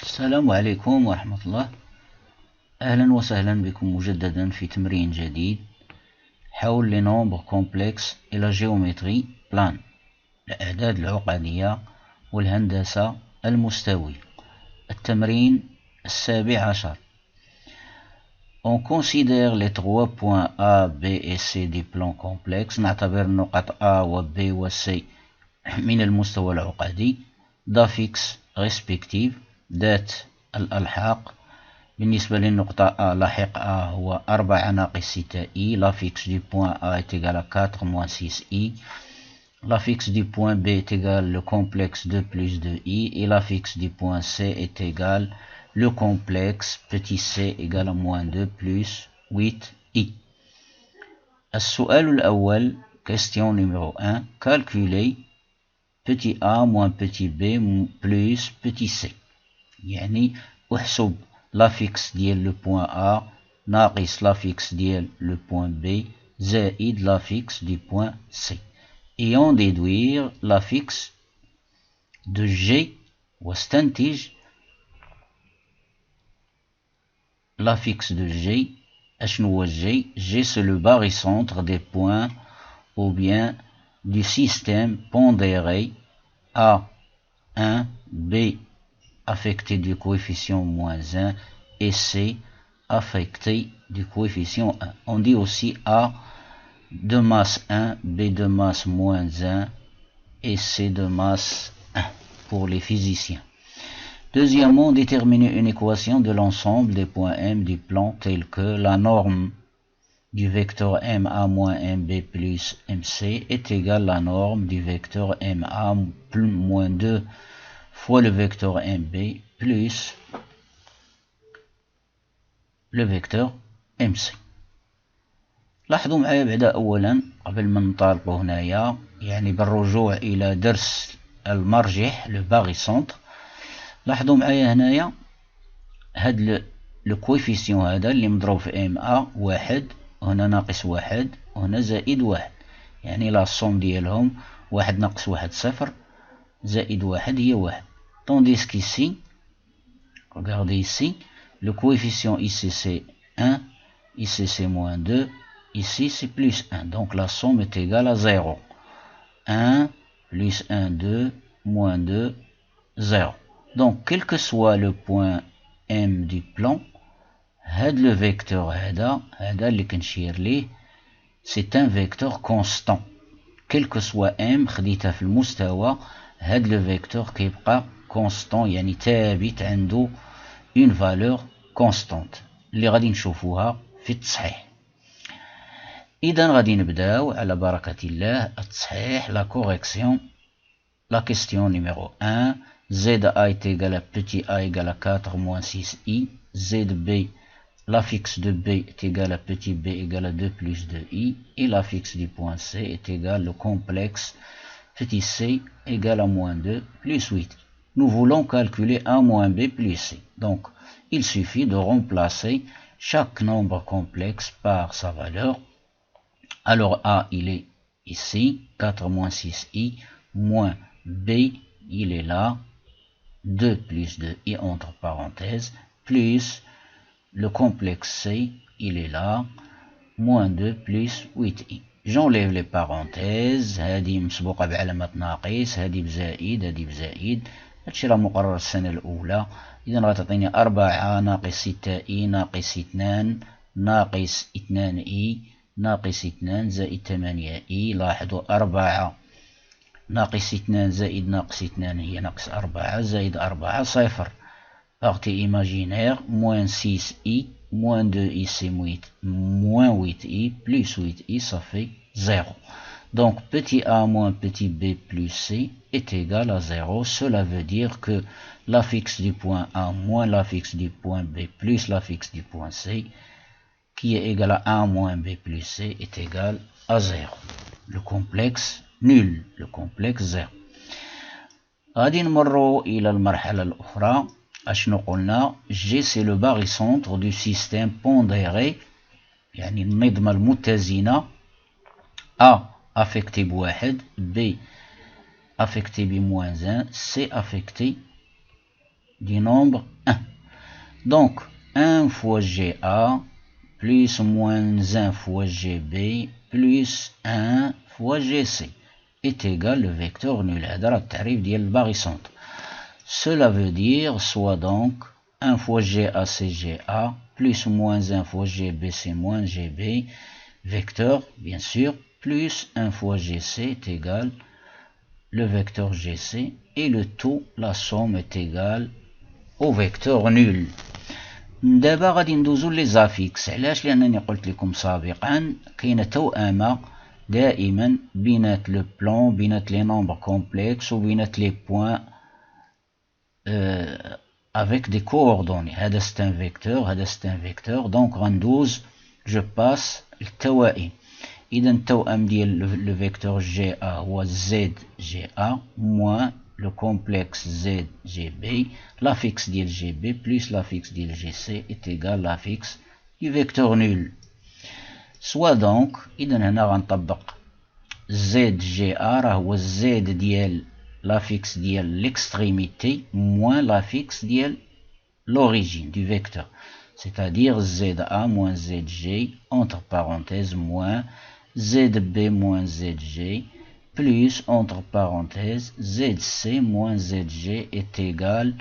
السلام عليكم ورحمة الله. أهلا وسهلا بكم مجددا في تمرين جديد حول لي نومبر كومبلكس إلى جيومتري بلان، الأعداد العقدية والهندسة المستوية. التمرين 17. On considère les trois points A, B et C du plan complexe. نعتبر النقط A و B و C من المستوى العقدي. دافيكس respective ذات الألحاق. بالنسبة للنقطة A لاحق A هو 4 ناقص 6 I. L'affixe du point A est égal à 4 moins 6 I. L'affixe du point B est égal au complexe 2 plus 2 I. Et l'affixe du point C est égal le complexe petit c égal à moins 2 plus 8 I. السؤال الأول question numéro 1. Calculer petit a moins petit b plus petit c. يعني احسب l'affixe ديال le point A ناقص l'affixe ديال le point B زائد l'affixe du point C. Et en déduire l'affixe de G واستنتج l'affixe de G. أشنو هو G؟ G c'est le barycentre des points ou bien du système pondéré A1, B affecté du coefficient moins 1 et C affecté du coefficient 1. On dit aussi A de masse 1, B de masse moins 1 et C de masse 1 pour les physiciens. Deuxièmement, déterminer une équation de l'ensemble des points M du plan telle que la norme du vecteur MA moins MB plus MC est égale à la norme du vecteur MA plus moins 2 fois le vecteur MB plus le vecteur MC. لاحظوا معايا بعدا أولا قبل ما ننطلقوا هنايا يعني بالرجوع إلى درس المرجح لو باغيسونتر. لاحظوا معايا هنايا هاد لو كويفيسيون هذا اللي مضروب في ام ا واحد، وهنا ناقص واحد، وهنا زائد واحد، يعني لا صوم ديالهم واحد ناقص واحد صفر زائد واحد هي واحد. Tandis qu'ici, regardez ici, le coefficient ici c'est 1, ici c'est moins 2, ici c'est plus 1. Donc la somme est égale à 0. 1 plus 1, 2, moins 2, 0. Donc quel que soit le point M du plan, le vecteur اللي كنشير ليه c'est un vecteur constant. Quel que soit M خديتها في المستوى le vecteur كيبقى constant يعني ثابت عنده une valeur constante اللي غادي نشوفوها في التصحيح. إذا غادي نبداو على بركة الله التصحيح la correction. La question numéro 1. ZA est égal à petit a égale à 4 moins 6i. ZB, l'affixe de B est égal à petit b égale à 2 plus 2i. Et l'affixe du point C est égal au complexe petit c égale à moins 2 plus 8. Nous voulons calculer a moins b plus c. Donc, il suffit de remplacer chaque nombre complexe par sa valeur. Alors a, il est ici, 4 moins 6i, moins b, il est là, 2 plus 2i entre parenthèses, plus le complexe C, il est là, moins 2 plus 8i. J'enlève les parenthèses, هذه مسبوقة بعلامة ناقص، هذه بزائد، هذه بزائد، هادشي راه مقرر السنة الأولى. إذا غتعطيني 4 ناقص 6i ناقص 2 ناقص 2i ناقص 2 زائد 8i. لاحظوا 4 ناقص 2 زائد ناقص 2 هي ناقص 4 زائد 4 صفر. Partie imaginaire, moins 6i, moins 2i c'est moins 8i, plus 8i ça fait 0. Donc petit a moins petit b plus c est égal à 0. Cela veut dire que l'affixe du point A moins l'affixe du point B plus l'affixe du point C qui est égal à a moins b plus c est égal à 0. Le complexe nul, le complexe 0. غادي نمروا إلى المرحلة الأخرى. أشنو قلنا؟ G c'est le barycentre du système pondéré يعني النظمة المتزنة. A affecté بواحد، B affecté بموان 1، C affecté du nombre 1. Donc 1 fois GA plus moins 1 fois GB plus 1 fois GC est égal au vecteur nul. هذا راه التعريف ديال الباغيسونتر. Cela veut dire soit donc 1 fois GA c'est GA plus moins 1 fois GB c'est moins GB, vecteur bien sûr, plus 1 fois GC est égal le vecteur GC, et le tout, la somme est égale au vecteur nul. دابا غادي ندوزو لي زافيكس. علاش؟ لانني قلت لكم سابقا كاينه توأمه دائما بينات لو بلون، بينات لي نومبر كومبلكس وبينات لي بوين avec des coordonnées. هذا c'est un vecteur، هذا c'est un vecteur. donc غندوز je passe التوائم. إذا التوأم ديال لو فيكتور جي A هو زد جي A موان لو كومبلكس زد جي بي، لافيكس ديال جي بي بلس لافيكس ديال جي سي est égal لافيكس دو فيكتور نول. سوا دونك إذا هنا غنطبق زد جي A راه هو الزد ديال لافيكس ديال l'extrémité موان لافيكس ديال l'origine du vecteur, c'est-à-dire ZA moins ZG entre parenthèses moins ZB moins ZG plus entre parenthèses ZC moins ZG est égal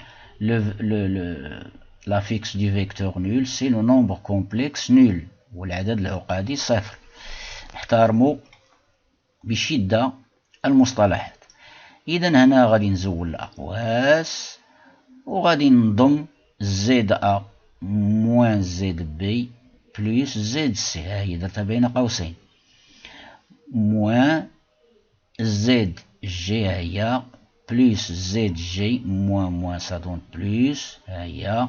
l'affixe du vecteur nul, c'est le nombre complexe nul والعدد العقدي صفر. احترموا بشدة المصطلحات. إذا هنا غادي نزول الأقواس وغادي نضم ZA moins ZB plus ZC، ها هي درتها بين قوسين، moins ZG ها هي plus ZG moins ça donne plus، ها هي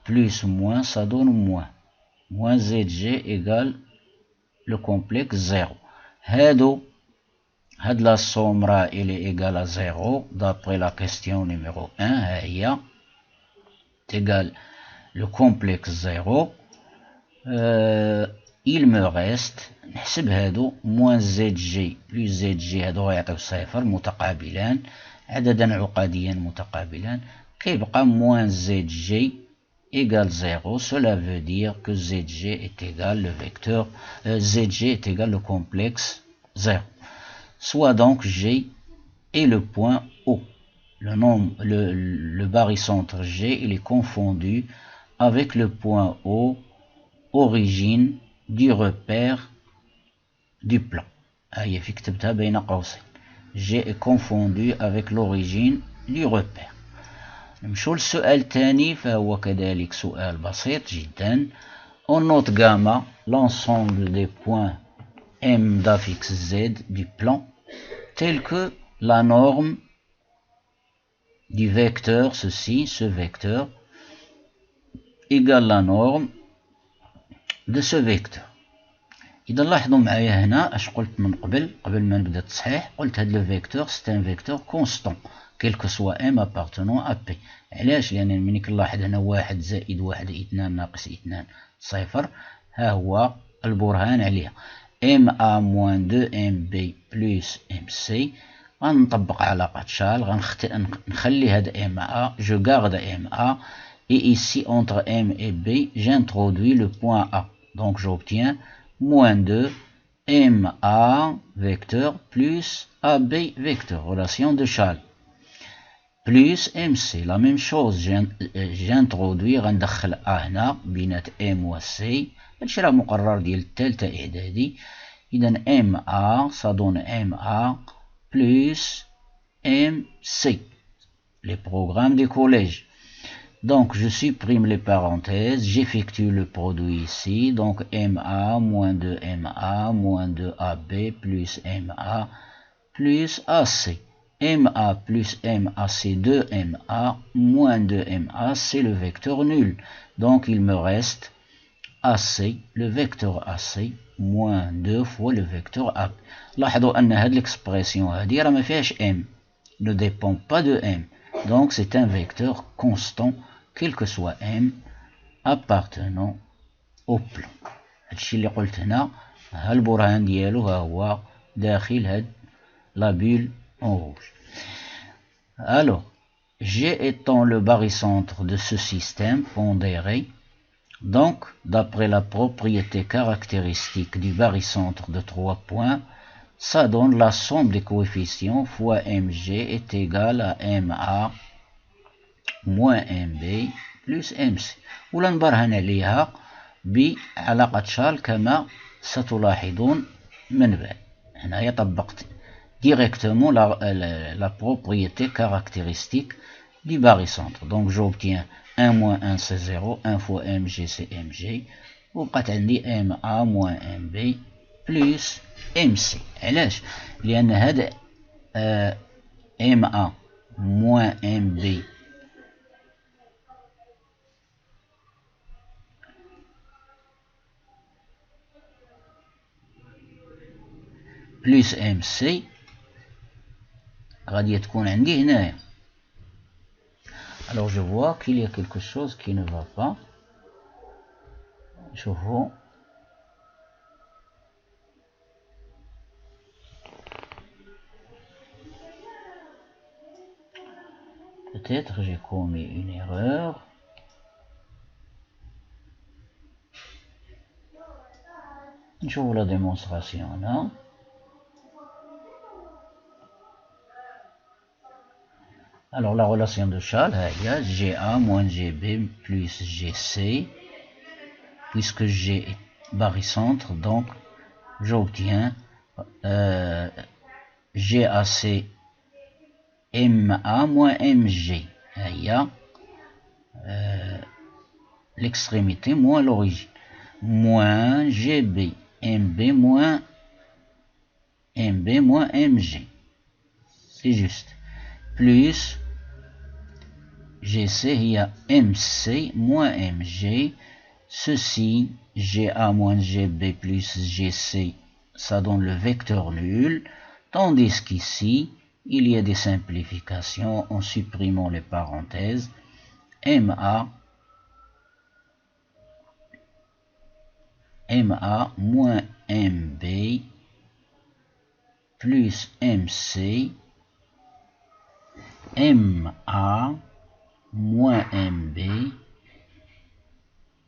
plus moins ça donne moins ZG égale le complexe 0. هاد la somme راه elle est égale à 0 d'après la question numéro 1، ها هي égale le complexe 0. Il me reste نحسب هادو moins ZG plus ZG، هادو غيعطيو صفر متقابلان، عددا عقديا متقابلان، كيبقى moins ZG égale 0. Cela veut dire que ZG est égal le vecteur ZG est égal le complexe 0. Soit donc G est le point O. Le barycentre G il est confondu avec le point O, origine du repère du plan. G est confondu avec l'origine du repère. نمشوا للسؤال الثاني، فهو كذلك سؤال بسيط جدا. On note gamma l'ensemble des points M d'affixe Z du plan tel que la norme du vecteur, ce vecteur égale la norme de ce vecteur. إذا لاحظوا معايا هنا اش قلت من قبل ما نبدا التصحيح، قلت هاد لو فيكتور c'est un vecteur constant quel que soit M appartenant à P. علاش؟ لأن ملي كنلاحظ هنا 1 زائد 1 2 ناقص 2 صفر، ها هو البرهان عليها. MA moins 2MB plus MC، غنطبق علاقة شال، غنخلي هاد MA، je garde MA، et ici entre M et B j'introduis le point A. Donc j'obtiens moins 2 MA vecteur plus AB vecteur, relation de Chal, plus MC. La même chose, j'introduis غندخل A هنا بينات M و C، هادشي راه مقرر ديال الثالثة إعدادي. إذا MA ça donne MA plus MC، les programmes du collège. Donc je supprime les parenthèses, j'effectue le produit ici, donc MA moins 2MA moins 2AB plus MA plus AC. MA plus MA c'est 2MA moins 2MA, c'est le vecteur nul. Donc il me reste AC, le vecteur AC moins 2 fois le vecteur AB. لاحظوا أن هذه l'expression هذه راه ما فيهاش M، ne dépend pas de M. Donc c'est un vecteur constant quel que soit M appartenant au plan. هادشي اللي قلت هنا، ها البرهان ديالو ها هو داخل هاد لا بول en rouge. Alors G étant le barycentre de ce système pondéré, donc d'après la propriété caractéristique du barycentre de 3 points, ça donne la somme des coefficients fois mg est égale à ma moins mb plus mc. ولا نبرهن عليها بعلاقة شال كما ستلاحظون من بعد. هنايا طبقت directement la propriété caractéristique du barycentre. Donc j'obtiens 1 moins 1 c'est 0, 1 fois mg c'est mg, وبقات عندي ma moins mb plus mc. علاش؟ لأن هذا ma moins mb plus mc غادي تكون عندي هنايا. Alors je vois qu'il y a quelque chose qui ne va pas. شوفوا peut-être j'ai commis une erreur. نشوفوا la démonstration là. Alors la relation de Charles, il y a GA moins GB plus GC, puisque G est barycentre, donc j'obtiens GAC MA moins MG. Il y a l'extrémité moins l'origine, moins GB MB moins MG. C'est juste. Plus GC, il y a MC moins MG. Ceci, GA moins GB plus GC, ça donne le vecteur nul. Tandis qu'ici, il y a des simplifications en supprimant les parenthèses. MA moins MB plus MC. MA moins MB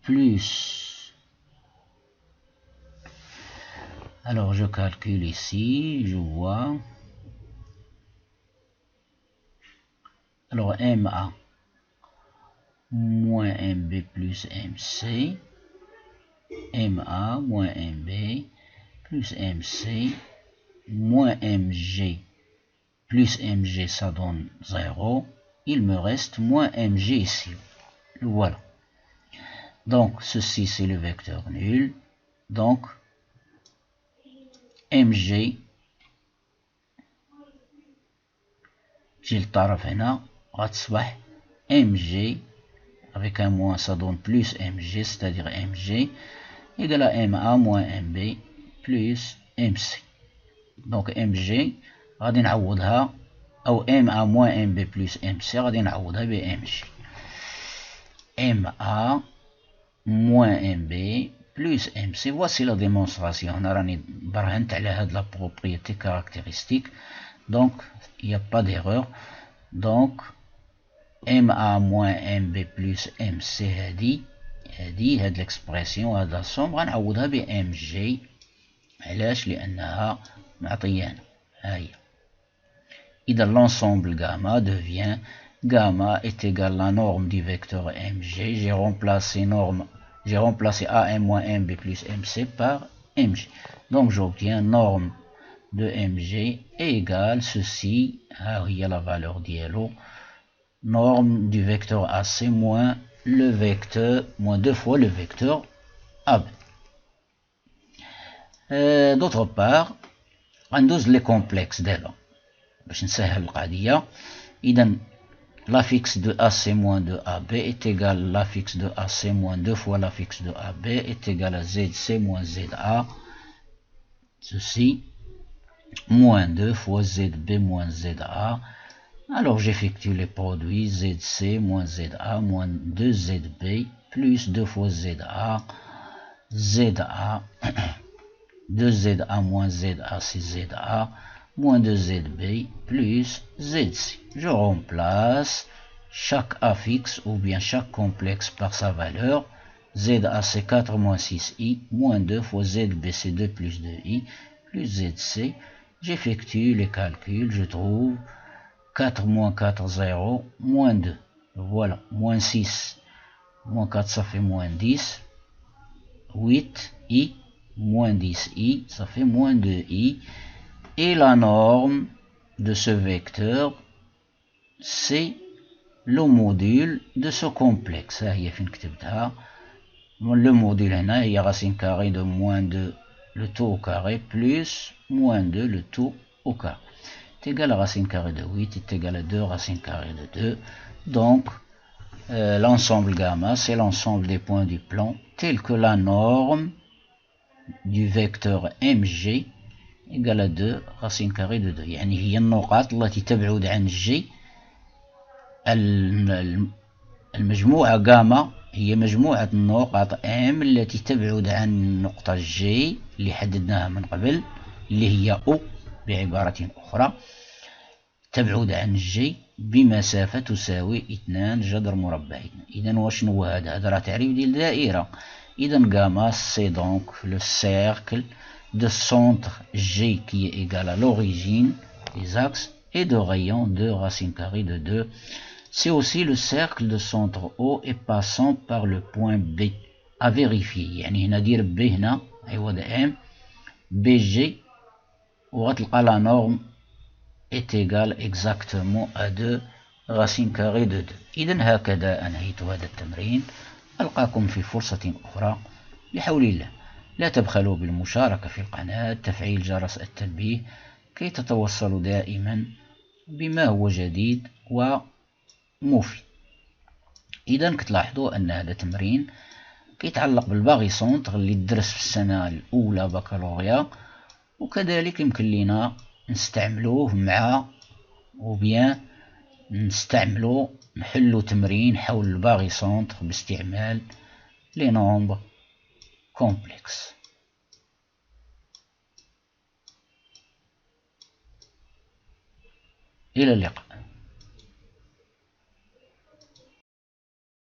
plus, alors je calcule ici, je vois, alors MA moins MB plus MC, MA moins MB plus MC moins MG plus MG, ça donne 0. Il me reste moins MG ici. Voilà. Donc, ceci, c'est le vecteur nul. Donc, MG, j'ai le taraf هنا, غتصبح MG, avec un moins, ça donne plus MG, c'est-à-dire MG, égale à MA moins MB plus MC. Donc, MG, غادي نعوضها أو MA moins MB plus MC غادي نعوضها ب MG. MA moins MB plus MC. Voici la démonstration. هنا راني برهنت على هاد la propriété caractéristique. Donc, il n'y a pas d'erreur. Donc, MA moins MB plus MC هاد l'expression هاد la somme غنعوضها ب MG. علاش؟ لأنها معطيانا. هاهي. إذا l'ensemble gamma devient gamma est égal à la norme du vecteur mg. J'ai remplacé am moins mb plus mc par mg. Donc j'obtiens norme de mg égale ceci. Il y a la valeur d'ILO. Norme du vecteur AC moins le vecteur, moins 2 fois le vecteur AB. D'autre part, غندوز les complexes دابا باش نسهل القضية. إذا l'affixe de AC moins de AB est égal à l'affixe de AC moins 2 fois l'affixe de AB est égal à ZC moins ZA. Ceci, moins 2 fois ZB moins ZA. Alors j'effectue les produits ZC moins ZA moins 2ZB plus 2 fois ZA. ZA 2ZA moins ZA c'est ZA moins 2ZB plus ZC. Je remplace chaque A fixe ou bien chaque complexe par sa valeur. ZAC 4 moins 6i moins 2 fois ZBC 2 plus 2i plus ZC. J'effectue les calculs, je trouve 4 moins 4, 0, moins 2. Voilà, moins 6, moins 4, ça fait moins 10. 8i, moins 10i, ça fait moins 2i. Et la norme de ce vecteur, c'est le module de ce complexe. Le module هنا هي racine carrée de moins 2 le tout au carré plus moins 2 le tout au carré. C'est égal à racine carrée de 8 est égal à 2 racine carrée de 2. Donc l'ensemble gamma, c'est l'ensemble des points du plan tel que la norme du vecteur mg égale à 2 racine carrée de 2. يعني هي النقاط التي تبعد عن g. المجموعة جاما هي مجموعة النقط M التي تبعد عن نقطة G اللي حددناها من قبل اللي هي O بعبارة أخرى تبعد عن G بمسافة تساوي 2 جذر مربع 2. إذا وشنو هذا؟ هذا راه تعريف ديال الدائرة. إذا جاما سي دونك لو سيركل de centre G qui est égal à l'origine des axes et de rayon de racine carrée de 2. C'est aussi le cercle de centre O et passant par le point B à vérifier. يعني هنا دير B هنا عوض M BG وغتلقى la norme est égale exactement à 2 racine carrée de 2. إذا هكذا أنهيت هذا التمرين. ألقاكم في فرصة أخرى بحول الله. لا تبخلوا بالمشاركة في القناة، تفعيل جرس التنبيه كي تتوصلوا دائما بما هو جديد ومفيد. إذا كتلاحظوا أن هذا تمرين كيتعلق بالباغي سونتر اللي درس في السنة الأولى بكالوريا، وكذلك يمكن لنا نستعملوه مع وبيان نستعملو نحلو تمرين حول الباغي سونتر باستعمال لي نومبر كومبلكس. إلى اللقاء.